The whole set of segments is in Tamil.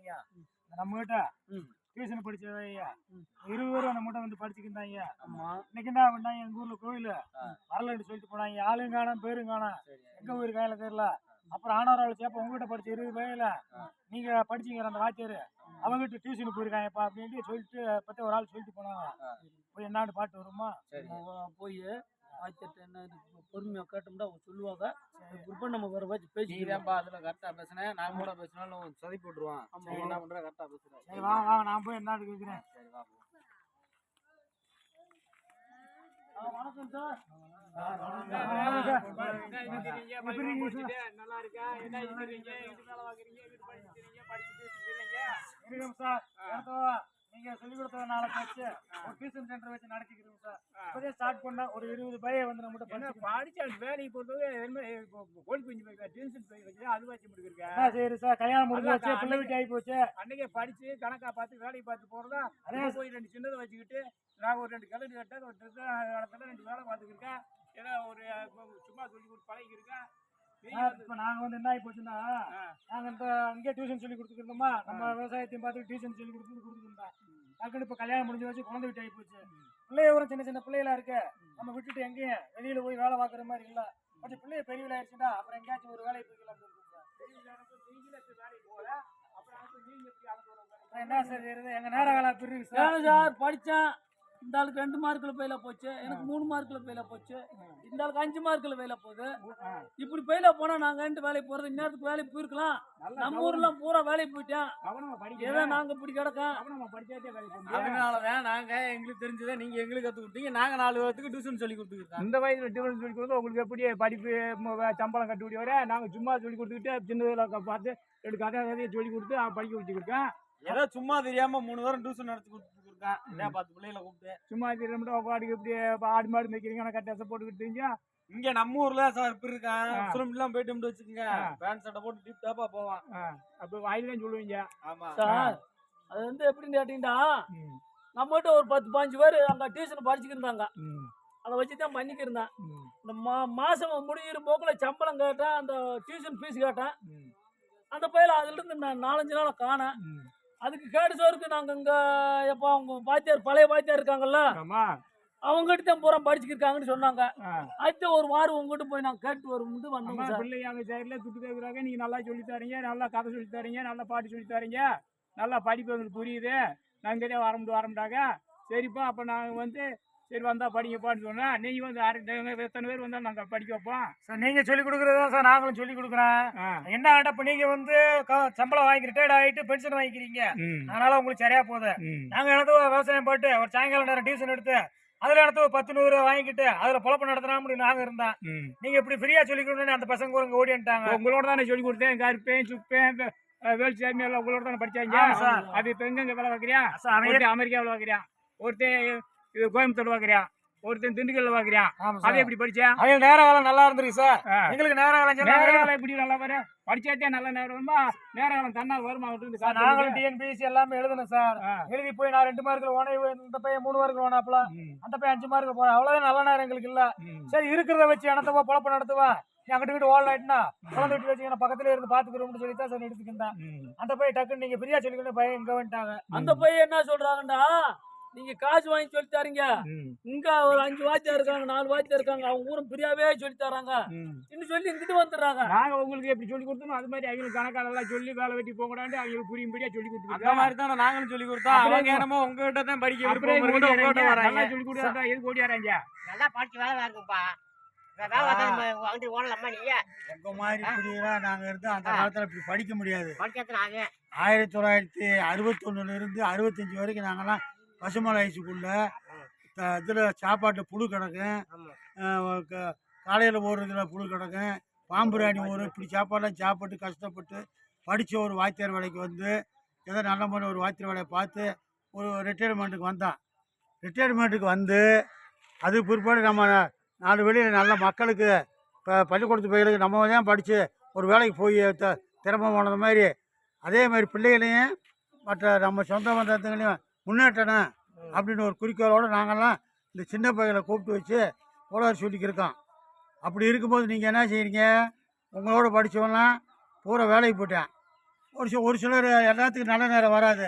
ஐயா நம்மகிட்ட டியூஷன் படிச்சது ஐயா 20 பேரும் நம்மகிட்ட வந்து படிச்சுக்கிட்டாங்க. இன்னைக்கு என்ன பண்ணாங்க, எங்க ஊர்ல கோயில் வரலன்னு சொல்லிட்டு போனாங்க. ஆளும் காணும் பேரும் காணும், எங்க ஊர் கையில தெரியல. அப்புறம் ஆனாராள் சேப்ப உங்ககிட்ட படிச்ச 20 பேர்ல நீங்க படிச்சீங்க அந்த வாத்தியாரு அவங்ககிட்ட டியூஷன் போயிருக்காங்கப்பா அப்படின்ட்டு சொல்லிட்டு பத்தி ஒரு ஆள் சொல்லிட்டு போனாங்க. போய் என்னான்னு பாட்டு வருமா போய் வாத்தியார்ட்ட என்ன பொறுமையா கேட்டோம்னா அவங்க சொல்லுவாங்க. குரூப்பா நம்ம வேற வச்சு பேசிக்கிறேன்ப்பா. அதுல கரெக்டா பேசுனேன், நான் கூட பேசினாலும் சதி போட்டுருவான். என்ன பண்ற கரெக்டா பேசுறேன். சரி வாங்க நான் போய் என்னான்னு கேட்கிறேன். சரி வா. வணக்கம் சார். நல்லா இருக்கா? என்ன இருக்கிறீங்க? வீட்டு மேல வாங்குறீங்க, வீட்டு படிச்சுக்கிறீங்க, படிச்சுட்டு இருக்கீங்க சார். நீங்க சொல்லிக் கொடுத்ததுனால வச்சு ஒரு டியூஷன் சென்டர் வச்சு நடத்திக்கிறோம் சார். இப்போதே ஸ்டார்ட் பண்ணா ஒரு 20 பையன் வந்து நம்ம படிச்சா வேலைக்கு போகிறது கோழி குஞ்சு போய் டியூஷன் போய் வச்சு அது வச்சு முடிக்கிறேன். சரி சார், கல்யாணம் முடிஞ்சு வச்சு பிள்ளை வீட்டு ஆகி போச்சு. அன்னைக்கே படிச்சு கணக்கா பார்த்து வேலையை பார்த்து போறதா அதே போய் 2 சின்னதை வச்சுக்கிட்டு நான் ஒரு 2 கிளம்பி கட்ட ஒரு இடத்துல 2 வேலை பார்த்துக்கிருக்கேன். ஏதோ ஒரு சும்மா சொல்லி கொடுத்து பழகிருக்கேன். இப்ப நாங்க வந்து என்ன ஆகி போச்சுன்னா, நாங்க இந்த அங்கே டியூஷன் சொல்லி கொடுத்துருந்தோமா, நம்ம விவசாயத்தையும் பார்த்து டியூஷன் சொல்லி கொடுத்துருந்தோம். டக்குனு இப்ப கல்யாணம் முடிஞ்சு வச்சு குழந்தை வீட்டு ஆகி போச்சு. பிள்ளைய ஒரு சின்ன சின்ன பிள்ளைகளா இருக்கு, நம்ம விட்டுட்டு எங்கேயும் வெளியில போய் வேலை பார்க்குற மாதிரி இல்ல. கொஞ்சம் பிள்ளைய பெரியவில ஆயிடுச்சுன்னா அப்புறம் எங்கேயாச்சும் ஒரு வேலையை போய்க்கலாம். என்ன சார் செய்யறது, எங்க நேர வேலை பிரிவு சார். படிச்சேன், இந்த ஆளுக்கு 2 மார்க்ல ஃபெயிலா போச்சு, எனக்கு 3 மார்க்ல ஃபெயிலா போச்சு, இந்த ஆளுக்கு 5 மார்க்ல ஃபெயிலா போகுது. இப்படி ஃபெயிலா போனா நாங்க 2 வேலைக்கு போறது, இன்னத்துக்கு வேலைக்கு போயிருக்கலாம். நம்ம ஊர்ல பூரா வேலைக்கு போயிட்டேன். ஏதோ நாங்க இப்படி கிடக்கோம். அதனாலதான் நாங்க எங்களுக்கு தெரிஞ்சதை நீங்க எங்களுக்கு கத்து கொடுத்தீங்க, நாங்க 4 பேருக்கு டியூஷன் சொல்லி கொடுத்துருக்கோம். இந்த வயசுல டியூஷன் சொல்லி கொடுத்து உங்களுக்கு எப்படி படிப்பு சம்பளம் கட்டுப்படி வர நாங்க சும்மா சொல்லி கொடுத்துக்கிட்டு சின்னதுல பார்த்து 2 கதையை சொல்லி கொடுத்து படிக்க வச்சுக்கிருக்கேன். ஏதோ சும்மா தெரியாம 3 வாரம் டியூஷன் நடத்தி கொடுத்துருக்கேன். 10 பிள்ளைகளை கூப்பிட்டு சும்மா தெரியாம பாட்டுக்கு இப்படி ஆடு மாடு மேய்க்கிறீங்க, கட்டாசை போட்டுக்கிட்டு தெரிஞ்சா இங்க நம்ம ஊர்ல சார் இப்படி இருக்கான். எல்லாம் போயிட்டு வச்சுக்கோங்க, பேண்ட் சட்டை போட்டு டிப் டாப்பா போவான். அப்ப வாயிலாம் சொல்லுவீங்க. ஆமா சார், அது வந்து எப்படின்னு கேட்டீங்கன்னா, நம்மகிட்ட ஒரு 10-15 பேர் அங்க டியூஷன் படிச்சுக்கிருந்தாங்க. அதை வச்சுதான் பண்ணிக்கிருந்தேன். இந்த மாசம் முடிகிற போக்குல சம்பளம் கேட்டேன், அந்த டியூஷன் ஃபீஸ் கேட்டேன். அந்த பையில அதுல இருந்து நான் 4-5 நாளை காணேன். அதுக்கு கேடு சோருக்கு நாங்க இங்க எப்போ அவங்க வாத்தியார் பழைய வாத்தியார் இருக்காங்கல்ல, அவங்ககிட்ட தான் பூரா படிச்சுக்கிருக்காங்கன்னு சொன்னாங்க. அடுத்த ஒரு வாரம் உங்ககிட்ட போய் நாங்க கேட்டு வரும்போது வந்தோம் சார். பிள்ளைங்க சைட்ல துட்டு கேட்குறாங்க, நீங்க நல்லா சொல்லி தரீங்க, நல்லா கதை சொல்லி தரீங்க, நல்லா பாட்டு சொல்லி தரீங்க, நல்லா படிப்பு எங்களுக்கு புரியுது, நாங்க வரமுட்டாங்க. சரிப்பா, அப்ப நாங்க வந்து சரி வந்தா படிங்கப்பான்னு சொன்னா, நீங்க வந்து எத்தனை பேர் வந்தா நாங்க படிக்க வைப்போம் சார். நீங்க சொல்லி கொடுக்குறதா சார் நாங்களும் சொல்லி கொடுக்குறோம். என்ன இப்ப நீங்க வந்து சம்பளம் வாங்கி ரிட்டையர்ட் ஆகிட்டு பென்ஷன் வாங்கிக்கிறீங்க, அதனால உங்களுக்கு சரியா போகுது. நாங்க எனக்கு விவசாயம் போட்டு ஒரு சாயங்காலம் நேரம் டியூஷன் எடுத்து அதுல எனக்கு 10-100 வாங்கிக்கிட்டு அதுல பொழப்பு நடத்தினா நாங்க இருந்தோம். நீங்க இப்படி ஃப்ரீயா சொல்லி கொடுக்கணும்னு அந்த பசங்க ஒரு ஓடிட்டாங்க. உங்களோட தானே சொல்லி கொடுத்தேன், கருப்பேன் சுப்பேன் வேல்சாமி எல்லாம் உங்களோட தானே படிச்சாங்க. அது இப்ப எங்க வேலை வைக்கிறியா? அமெரிக்காவில் வைக்கிறியா, ஒருத்தன் இது கோயம்புத்தூர் வாக்குறியா, ஒருத்தன் திண்டுக்கல்ல வாக்குறியா. அதை எப்படி படிச்சா? அவங்க நேர காலம் நல்லா இருந்துருக்கு சார். எங்களுக்கு நேர காலம் எப்படி நல்லா வரும்? படிச்சாத்தே நல்ல நேரம் வருமா? நேர காலம் தன்னா வருமா? நாங்களும் டிஎன்பிஎஸ்சி எல்லாமே எழுதணும் சார். எழுதி போய் நான் 2 மார்க்ல ஓனே, இந்த பையன் 3 மார்க்ல ஓனாப்ல, அந்த பையன் 5 மார்க்ல போறேன். அவ்வளவுதான் நல்ல நேரம் எங்களுக்கு இல்ல. சரி இருக்கிறத வச்சு அனத்தவா பொழப்ப நடத்துவா, அங்கிட்டு கிட்ட ஓல் ஆயிட்டுனா குழந்தை விட்டு வச்சு பக்கத்துல இருந்து பாத்துக்கிறோம்னு சொல்லித்தான் சார் எடுத்துக்கிட்டேன். அந்த பையன் டக்குன்னு நீங்க ஃப்ரீயா சொல்லிக்கணும் பையன் இங்க வந்துட்டாங்க. அந்த பையன் என்ன சொல்றாங்கடா, நீங்க காசு வாங்கி சொல்லி தரீங்க, இங்க ஒரு 5 வாத்தியார் இருக்காங்க, 4 வாத்தியார் இருக்காங்க, அவங்க ஊரும் பிரியாவே சொல்லி தராங்க, இன்னும் சொல்லி இங்கிட்டு வந்துடுறாங்க. நாங்க உங்களுக்கு எப்படி சொல்லி கொடுத்தோம் அது மாதிரி அவங்களுக்கு கணக்காலெல்லாம் சொல்லி வேலை வெட்டி போகக்கூடாது, அவங்களுக்கு புரியும்படியா சொல்லி கொடுத்துருக்கோம். அந்த மாதிரி தான் நாங்களும் சொல்லி கொடுத்தோம். அவங்க என்னமோ உங்ககிட்ட தான் படிக்க சொல்லி கொடுத்தா எதுக்கு ஓடியாராங்க? நல்லா படிச்சு வேலை வாங்குப்பா. உங்க மாதிரி இப்படிலாம் நாங்க இருந்து அந்த காலத்துல இப்படி படிக்க முடியாது. 1961 இருந்து 65 வரைக்கும் நாங்கெல்லாம் பசுமலை ஹைஸ்கூல்ல இதில் சாப்பாட்டில் புழு கிடக்கும், காலையில் ஓடுறதுல புழு கிடக்கும், பாம்புராணி ஓடும். இப்படி சாப்பாடெல்லாம் சாப்பிட்டு கஷ்டப்பட்டு படித்த ஒரு வாத்தியார் வேலைக்கு வந்து ஏதோ நல்ல மாதிரி ஒரு வாத்தியார் வேலையை பார்த்து ஒரு ரிட்டையர்மெண்ட்டுக்கு வந்தான். ரிட்டையர்மெண்ட்டுக்கு வந்து அது பிற்பாடு நம்ம 4 வெளியில் நல்ல மக்களுக்கு இப்போ பள்ளிக்கூடத்து பையலுக்கு நம்ம தான் படித்து ஒரு வேலைக்கு போய் திறமை போனது மாதிரி அதே மாதிரி பிள்ளைகளையும் மற்ற நம்ம சொந்த பந்தங்களையும் முன்னேற்றணும் அப்படின்னு ஒரு குறிக்கோளோடு நாங்கள்லாம் இந்த சின்ன பையலை கூப்பிட்டு வச்சு போலார் சொல்லிக்கிருக்கோம். அப்படி இருக்கும்போது நீங்கள் என்ன செய்கிறீங்க, உங்களோட படித்தவங்களாம் பூரா வேலைக்கு போயிட்டேன். ஒரு சிலர் எல்லாத்துக்கும் நல்ல நேரம் வராது,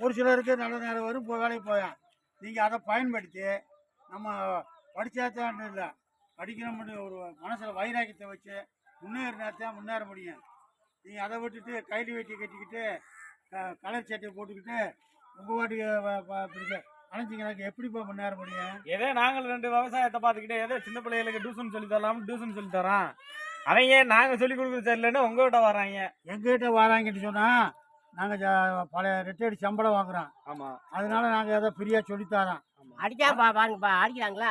ஒரு சிலருக்கு நல்ல நேரம் வரும், வேலைக்கு போயான். நீங்கள் அதை பயன்படுத்தி நம்ம படித்தாத்தான் இல்லை, படிக்கணும்னு ஒரு மனசில் வைராக்கியத்தை வச்சு முன்னேறினாத்தான் முன்னேற முடியும். நீங்கள் அதை விட்டுட்டு கைலி வெட்டி கட்டிக்கிட்டு கலர் சட்டையை போட்டுக்கிட்டு உங்கள் வாட்டுக்கு அணைச்சிங்கனாக்க எப்படிப்பா முன்னேற முடியும்? ஏதோ நாங்கள் 2 விவசாயத்தை பார்த்துக்கிட்டே ஏதோ சின்ன பிள்ளைகளுக்கு டியூஷன் சொல்லி தரலாம், டியூஷன் சொல்லி தரோம். அவங்க நாங்கள் சொல்லி கொடுக்குறது சரியில்லைன்னு உங்ககிட்ட வராங்க. எங்ககிட்ட வராங்கன்னு சொன்னால் நாங்கள் பழைய ரிட்டையர்டு சம்பளம் வாங்குறோம். ஆமாம், அதனால நாங்கள் ஏதோ ஃப்ரீயாக சொல்லித்தரோம். அடிச்சா பாருங்கப்பா, அடிக்கிறாங்களா?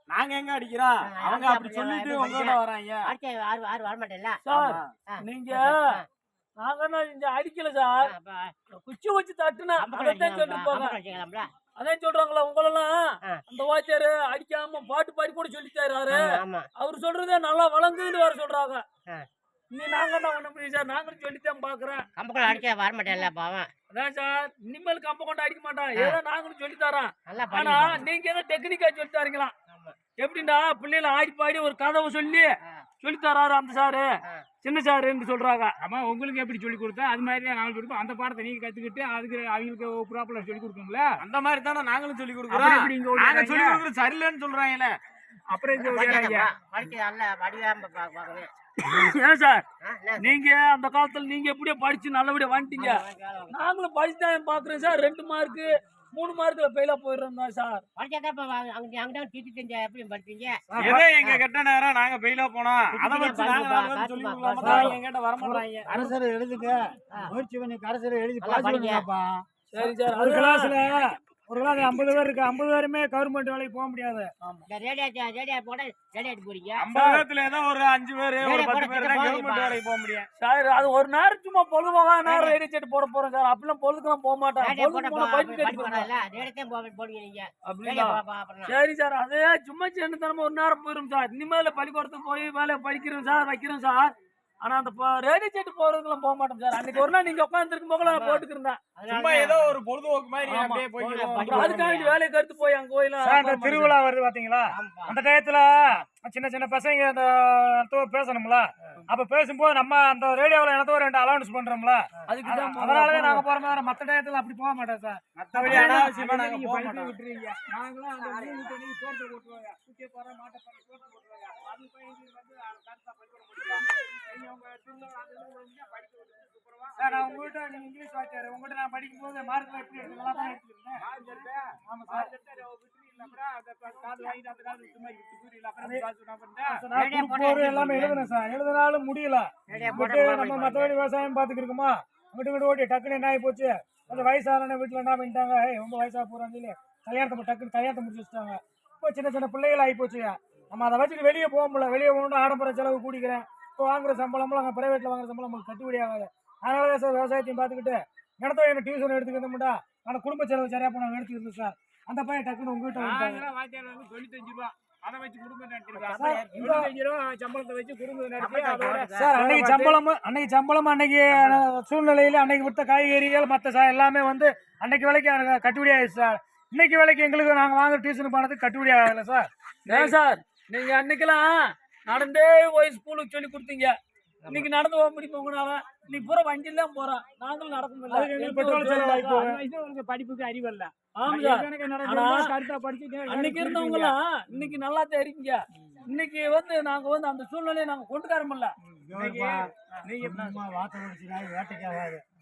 நாங்கள் எங்கே அடிக்கிறோம்? அவங்க அப்படி சொல்லிட்டு உங்ககிட்ட வராங்க. அடிச்சா யாரும் வரமாட்டேன்ல சார். நீங்க நாங்க இங்க அடிக்கல சார், குச்சி வச்சு தட்டுனா அதான் சொல்லிருப்பாங்க. அதான் சொல்றாங்களா உங்களெல்லாம் அந்த வாத்தியாரு அடிக்காம பாட்டு பாடி கூட சொல்லி தர்றாரு. அவரு சொல்றதே நல்லா வழங்குன்னு வர சொல்றாங்க. நீ நாங்க என்ன பண்ண முடியும் சார்? நாங்களும் சொல்லித்தான் பாக்குறேன். கம்பக்கம் அடிச்சா வரமாட்டேன்ல பாவம். அதான் சார், இனிமேல் கம்ப கொண்டு அடிக்க மாட்டான், ஏதோ நாங்களும் சொல்லி தரோம். ஆனா நீங்க ஏதோ டெக்னிக்கா சொல்லி தரீங்களா? எப்படின்னா பிள்ளைகளை ஆடி பாடி ஒரு கதவை சொல்லி தராரு அந்த சாரு, சின்ன சாருன்னு சொல்றாங்க. ஆமா, உங்களுக்கு எப்படி சொல்லி கொடுத்தா அது மாதிரி நாங்கள் கொடுப்போம். அந்த பாடத்தை நீங்க கத்துக்கிட்டு அதுக்கு அவங்களுக்கு ப்ராப்பரா சொல்லி கொடுக்கணும்ல. அந்த மாதிரி தானே நாங்களும் சொல்லி கொடுக்குறோம். நாங்கள் சொல்லி கொடுக்குறது சரியில்லைன்னு சொல்றாங்கல்ல. அப்புறம் ஏன் சார் நீங்க அந்த காலத்துல நீங்க எப்படியோ படிச்சு நல்லபடியா வந்துட்டீங்க, நாங்களும் படிச்சுதான் பாக்குறோம் சார். 2 மார்க் 3 மார்க்ல ஃபெயிலா போயிடுறோம் தான் சார். எப்படி படிச்சீங்க? ஏதோ எங்க கெட்ட நேரம் நாங்க ஃபெயிலா போனோம், அதை வச்சு நாங்க சொல்லி கொடுக்கலாம். எங்கிட்ட வர மாட்டாங்க. கடைசியில் எழுதுங்க, முயற்சி பண்ணி கடைசியில் எழுதி பாஸ் பண்ணுங்கப்பா. சரி சார். ஒரு கிளாஸ்ல 50 பேர் இருக்கு, 50 பேருமே கவர்மெண்ட் வேலைக்கு போக முடியாது. ரேடியா போட ரேடியாட்டு போறீங்க. 50 பேர்ல ஏதோ ஒரு 5 பேர் ஒரு 10 பேர் தான் கவர்மெண்ட் வேலைக்கு போக முடியும் சார். அது ஒரு நேரம் சும்மா பொழுதுவாக நேரம் ரேடியோ செட் போட போறோம் சார். அப்படிலாம் பொழுதுக்கெல்லாம் போக மாட்டேன். சரி சார், அதே சும்மா சின்ன தரமா ஒரு நேரம் போயிரும் சார். இனிமேல பள்ளிக்கூடத்துக்கு போய் வேலை படிக்கிறோம் சார், வைக்கிறோம் சார். ஆனா அந்த ரேடியோ செட் போறதுக்கெல்லாம் போக மாட்டோம் சார். அன்னைக்கு ஒரு நாள் நீங்க உட்காந்துருக்கும் போக போட்டுக்கிறேன். சும்மா ஏதோ ஒரு பொழுதுபோக்கு மாதிரி அப்படியே போய்க்கிறோம். அதுக்காக வேலையை கருத்து போய் அங்க கோயில அந்த திருவிழா வருது பாத்தீங்களா, அந்த டயத்துல சின்ன சின்ன பசங்க அந்த பேசணும்ல. அப்ப பேசும்போது நம்ம அந்த ரேடியோவில் எனக்கு 2 அலௌன்ஸ் பண்றோம்ல, அதனாலதான் நாங்க போற மாதிரி. மத்த டயத்துல அப்படி போக மாட்டோம் சார். மத்தபடி அனாவசியமா நாங்க போக மாட்டோம். விட்டுறீங்க. நாங்களும் அந்த தோட்டத்தை போட்டுருவாங்க, சுத்திய போற மாட்டை தோட்டத்தை போட்டுருவாங்க. அது பையன் வந்து கருத்தா பள்ளிக்கூடம் முடிக்கலாம். சார், நான் உங்ககிட்ட நீங்க இங்கிலீஷ் வாத்தியாரு, உங்ககிட்ட நான் படிக்கும் போது மார்க்ல எப்படி நல்லா தான் எடுத்துருந்தேன். ஆமா சார், எல்லாமே எழுதுனேன் சார். எழுதினாலும் முடியல. நம்ம மத்தபடி விவசாயம் பாத்துக்கிருக்கோமா, அங்கிட்டு ஓட்டி டக்குன்னு என்ன ஆகி போச்சு. கொஞ்சம் வயசான வீட்டுல என்ன பண்ணிட்டாங்க, ரொம்ப வயசா போறான்னு சொல்லி கல்யாணத்தை முடிச்சு வச்சுட்டாங்க. இப்போ சின்ன சின்ன பிள்ளைகள் ஆகி போச்சு. நம்ம அதை வச்சுட்டு வெளியே போக முடியல. வெளியே போகணும், ஆடம்பர செலவு கூடிக்கிறேன். இப்போ வாங்குற சம்பளம்லாம் அங்கே பிரைவேட்ல வாங்குற சம்பளம் நமக்கு கட்டுப்படி ஆகாது. அதனாலதான் சார் விவசாயத்தையும் பார்த்துக்கிட்டு இடத்த என்ன டியூஷன் எடுத்துக்கிட்டோம்டா. ஆனால் குடும்ப செலவு சரியா போன எடுத்துக்கிட்டு சார். அந்த பையன் டக்குன்னு உங்ககிட்ட சொல்லி 95 ரூபா அதை வச்சு குடும்பம் சம்பளத்தை வச்சு குடும்பம் நடத்தி சார். அன்னைக்கு சம்பளம் அன்னைக்கு சூழ்நிலையில அன்னைக்கு விட்ட காய்கறிகள் மற்ற எல்லாமே வந்து அன்னைக்கு விலைக்கு கட்டுப்படி ஆயிடுச்சு சார். இன்னைக்கு விலைக்கு எங்களுக்கு நாங்கள் வாங்குற டியூஷன் போனதுக்கு கட்டுப்படி ஆகல சார். ஏன் சார் நீங்க அன்னைக்கெல்லாம் நடந்தே போய் ஸ்கூலுக்கு சொல்லி கொடுத்தீங்க, இன்னைக்கு நடந்து போக முடியும் உங்களால? நீ பூரா வண்டியில தான் போறோம், நாங்களும் நடக்க முடியல. படிப்புக்கு அறிவு இல்ல. அன்னைக்கு இருந்தவங்க எல்லாம் இன்னைக்கு நல்லா தான் இருக்கீங்க. இன்னைக்கு வந்து நாங்க வந்து அந்த சூழ்நிலையை நாங்க கொண்டு தரமில்ல.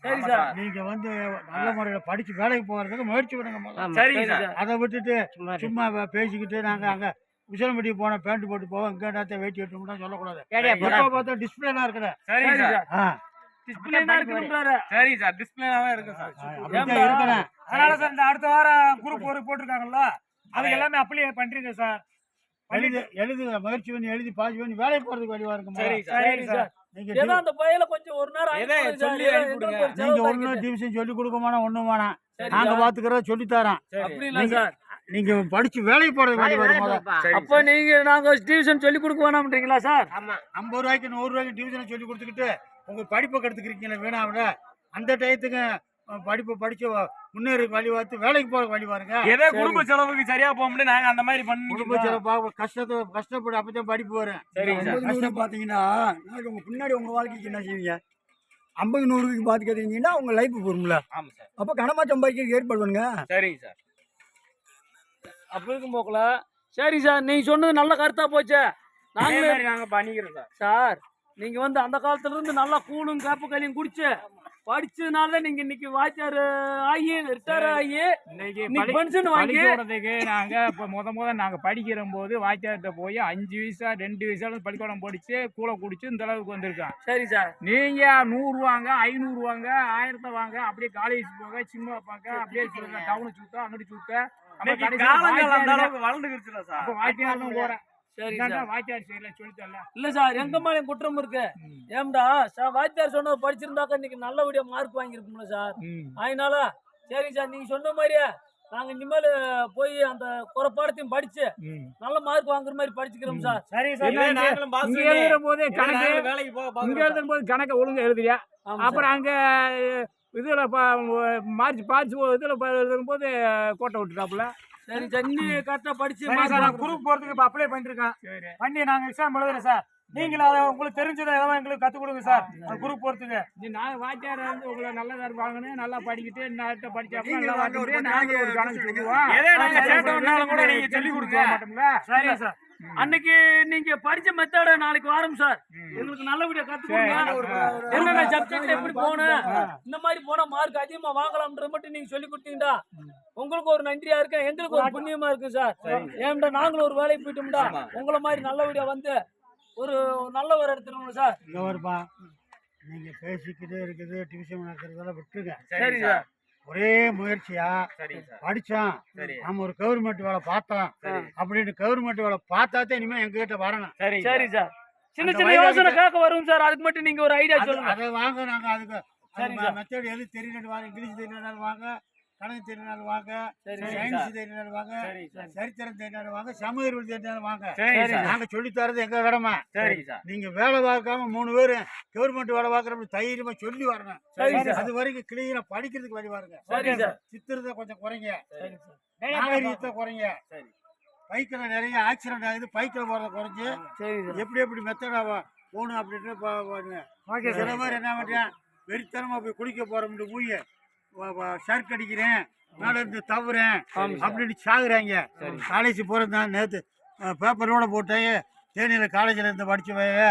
சரி சார், நீங்க வந்து நல்ல முறையில படிச்சு வேலைக்கு போறதுக்கு முயற்சி பண்ணுங்க. சரி சார், அதை விட்டுட்டு சும்மா பேசிக்கிட்டு நாங்க அங்க உசிலம்பட்டி போன பேண்ட் போட்டு போவோம், இங்க நேரத்தை வெயிட் எடுத்து சொல்லக்கூடாது. பார்த்தா டிஸ்பிளேனா இருக்குற. சரி சார், டிஸ்பிளேனா இருக்குன்றாரு. சரி சார், டிஸ்பிளேனாவே இருக்கு சார். இருக்கிறேன். அதனால சார் இந்த அடுத்த வாரம் குரூப் போட்டிருக்காங்கல்ல, அதுக்கு எல்லாமே அப்ளை பண்றீங்க சார். எழுதுங்க, முயற்சி பண்ணி எழுதி பாஸ் பண்ணி வேலைக்கு போறதுக்கு வழிவா இருக்கும். சரி சார், ஏதோ அந்த பையல கொஞ்சம் ஒரு நேரம் சொல்லி நீங்க ஒன்னும் டிவிஷன் சொல்லி கொடுக்க வேணாம், ஒண்ணும் வேணாம், நாங்க பாத்துக்கிறத சொல்லி தரோம். அப்படி இல்ல சார், நீங்க படிச்சு வேலைக்கு போறது வேலை வரும். அப்ப நீங்க நாங்க டியூஷன் சொல்லி கொடுக்க வேணாம்ன்றீங்களா சார்? 50 ரூபாய்க்கு 100 ரூபாய்க்கு டியூஷன் சொல்லி கொடுத்துக்கிட்டு உங்க படிப்பை கெடுத்துக்கிறீங்களா வீணாவில்? அந்த டயத்துக்கு படிப்பை படிச்சு முன்னேறி வழி பார்த்து வேலைக்கு போற வழி பாருங்க. ஏதோ குடும்ப செலவுக்கு சரியா போக முடியும், நாங்க அந்த மாதிரி பண்ணி குடும்ப செலவு கஷ்டப்பட்டு அப்பதான் படிப்பு வரும். சரி சார், கஷ்டம் பாத்தீங்கன்னா உங்க பின்னாடி உங்க வாழ்க்கைக்கு என்ன செய்வீங்க? 50 100க்கு பார்த்து கேட்டீங்கன்னா உங்க லைஃப் போரும்ல. ஆமா சார். அப்ப கனமா சம்பாதிக்க ஏற்பாடு பண்ணுங்க. சரிங்க சார். அப்படி இருக்கும் போக்குல சரி சார், நீங்க சொன்னது நல்ல கருத்தா போச்சு. அதே நாங்களே மாதிரி நாங்க பண்ணிக்கிறோம் சார். சார், நீங்க வந்து அந்த காலத்துல இருந்து நல்லா கூழும் கேப்ப களியும் குடிச்சு படிச்சதுனால நீங்க இன்னைக்கு வாத்தியார் ஆகி ரிட்டையர் ஆகி இன்னைக்கு இன்னைக்கு பென்ஷன் வாங்கி பள்ளிக்கூடத்துக்கு நாங்க இப்போ முத நாங்க படிக்கிற போது வாத்தியார்கிட்ட போய் 5 வயசா 2 வயசால பள்ளிக்கூடம் படிச்சு கூழ குடிச்சு இந்த அளவுக்கு வந்திருக்கான். சரி சார். நீங்க 100 வாங்க 500 வாங்க 1000 வாங்க அப்படியே காலேஜ் போக சினிமா பார்க்க அப்படியே டவுனு சுத்த அங்கிட்டு சுத்த இன்னைக்கு காலங்கள் அந்த அளவுக்கு வளர்ந்துக்கிடுச்சுல சார். வாத்தியார் தான் போறேன். சரி இதாண்டா சார். வாத்தியார் சைடுல சொல்லித்தரல. இல்ல சார், எங்க மேல குற்றம் இருக்கு. ஏம்டா வாத்தியார் சொன்னது படிச்சிருந்தாக்க இன்னைக்கு நல்லபடியா மார்க் வாங்கியிருப்போம்ல சார். அதனால சரி சார், நீங்க சொன்ன மாதிரியே நாங்க இனிமேல் போய் அந்த குறைப்பாடத்தையும் படிச்சு நல்ல மார்க் வாங்குற மாதிரி படிச்சுக்கிறோம் சார். சரி சார். இதே நாங்களும் பாஸ் இங்க பண்ணி எழுதுற போது கணக்கு வேலைக்கு போக இங்க பாக்குறோம் சார். எழுதுற போது கணக்கை ஒழுங்கா எழுதுறியா? ஆமா அப்புறம் அங்க இதுல பார்த்து இதுல எழுதும் போது கோட்டை விட்டுட்டாப்புல. சரி சார், நீ கரெக்டா படிச்சு சரி சார், நான் குரூப் போறதுக்கு இப்ப அப்ளை பண்ணிருக்கேன். சரி பண்ணி நாங்க எக்ஸாம் எழுதுறோம் சார். நீங்களும் அதை உங்களுக்கு தெரிஞ்சதை ஏதாவது எங்களுக்கு கத்து கொடுங்க சார். குரூப் போறதுக்கு நான் வாத்தியார் வந்து உங்களை நல்லதா வாங்கணும், நல்லா படிக்கிட்டு நாட்டை படிச்சாப்புல நீங்க நல்லா வாங்க, ஒரு வாங்கிட்டு நாங்க ஒரு கணக்கு சொல்லுவோம். எதே நாங்க கேட்டோம்னாலும் கூட நீங்க சொல்லி கொடுங்க. மாட்டோம்ல. சரி சார். அன்னைக்கு நீங்க படிச்ச மெத்தட நாளைக்கு வரும் சார். எங்களுக்கு நல்லபடியா கத்து கொடுங்க. என்னென்ன சப்ஜெக்ட் எப்படி போகணும், இந்த மாதிரி போனா மார்க் அதிகமா வாங்கலாம்ன்ற மட்டும் நீங்க சொல்லி கொடுத்தீங்கடா உங்களுக்கு ஒரு நன்றியா இருக்கு, எங்களுக்கு ஒரு புண்ணியமா இருக்கு சார். ஏன்டா நாங்களும் ஒரு வேலைக்கு போயிட்டோம்டா உங்களை மாதிரி நல்லபடியா வந்து ஒரு நல்ல ஒரு எடுத்துருவோம் சார். இங்க வருப்பா, நீங்க பேசிக்கிட்டே இருக்குது டியூஷன் நடக்கிறதெல்லாம் விட்டுருங்க. சரி சார். ஒரே முயற்சியா சரி சார். படிச்சோம், சரி. நம்ம ஒரு கவர்மெண்ட் வேலை பார்த்தோம் அப்படின்னு கவர்மெண்ட் வேலை பார்த்தாதான் இனிமே எங்க கிட்ட வரணும். சரி சரி சார். சின்ன அந்த சின்ன வயலுக்கு யோசனை கேட்க வரும் சார். அதுக்கு மட்டும் நீங்க ஒரு ஐடியா சொல்லுங்க. அதை வாங்க, நாங்க அதுக்கு சரி சார். மெத்தட் எது தெரியலன்னு வாங்க, இங்கிலீஷ் தெரியலனாலும் வாங்க, கணக்கு தெரியலனாலும் வாங்க, சரி சயின்ஸ் தெரியலனாலும் வாங்க, சரி சார். சரித்திரம் தெரியலனாலும் வாங்க, சமூக அறிவியல் தெரியலனாலும் வாங்க. சரி சார். நாங்க சொல்லி தரது எங்க கடமை. சரி சார். நீங்க வேலை பார்க்காம 3 பேரும் கவர்மெண்ட் வேலை பார்க்கற தைரியமா சொல்லி வரணும். சரி சார். அது வரைக்கும் கிளீனா படிக்கிறதுக்கு வழி பாருங்க. சரி சார். சித்திரத்தை கொஞ்சம் குறைங்க, சரி சார். நாகரீகத்தை குறைங்க. சரி. பைக்கில் நிறைய ஆக்சிடென்ட் ஆகுது, பைக்கில் போறத குறைஞ்சு சரி சார். எப்படி மெத்தடா போகணும் அப்படின்னு பாருங்க. சில பேர் என்ன பண்றேன், வெறித்தனமா போய் குளிக்க போறோம்னு போய் ஷர்க் அடிக்கிறேன், மேல இருந்து தவறேன் அப்படின்னு சாகுறாங்க. காலேஜ் போறது நான் நேற்று பேப்பரோட போட்டேன், தேனியில் காலேஜில் இருந்து படிச்ச பைய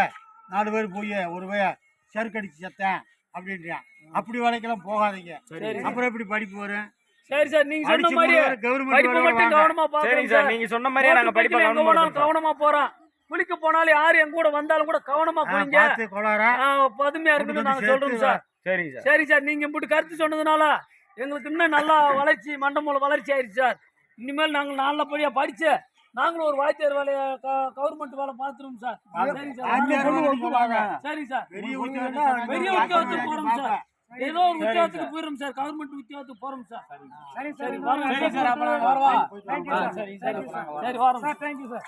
4 பேர் போய் ஒரு பைய ஷர்க் அடிச்சு செத்தேன் அப்படின்றான். அப்படி வேலைக்கெல்லாம் போகாதீங்க. அப்புறம் எப்படி படிப்பு வரும்? சரி சார், நீங்க சொன்ன மாதிரி கவர்மெண்ட் படிப்பு மட்டும் கவனமா சரி பாருங்க சார். சார். நீங்க சொன்ன மாதிரியே நாங்க படிப்பை எங்க கவனமா போனாலும் எடுத்துக்கிறோம். கவனமா போறோம். குளிக்க போனாலும் யாரு எங்க கூட வந்தாலும் கூட கவனமா போறீங்க. பார்த்து கொளாரா பதுமையா இருக்குன்னு நாங்க சொல்றோம் சார். சரி சார். சரி சார், நீங்க இப்படி கருத்து சொன்னதுனால எங்களுக்கு இன்னும் நல்லா வளர்ச்சி மண்டமூல வளர்ச்சி ஆயிடுச்சு சார். இனிமேல் நாங்கள் நல்லபடியா படிச்சு நாங்களும் ஒரு வாத்தியார் வேலையை கவர்மெண்ட் வேலை பார்த்துருவோம் சார். சரி சார். சரி சார். பெரிய பெரிய உத்தியோகத்துக்கு போறோம் சார். ஏதோ ஒரு உத்தியோகத்துக்கு போயிடும் சார். கவர்மெண்ட் உத்தியோகத்துக்கு போறோம் சார். சரி சரி சரி சார். அப்ப நாங்க வரவா? வரோம். சரி சரி சரி வரோம் சார். Thank you sir.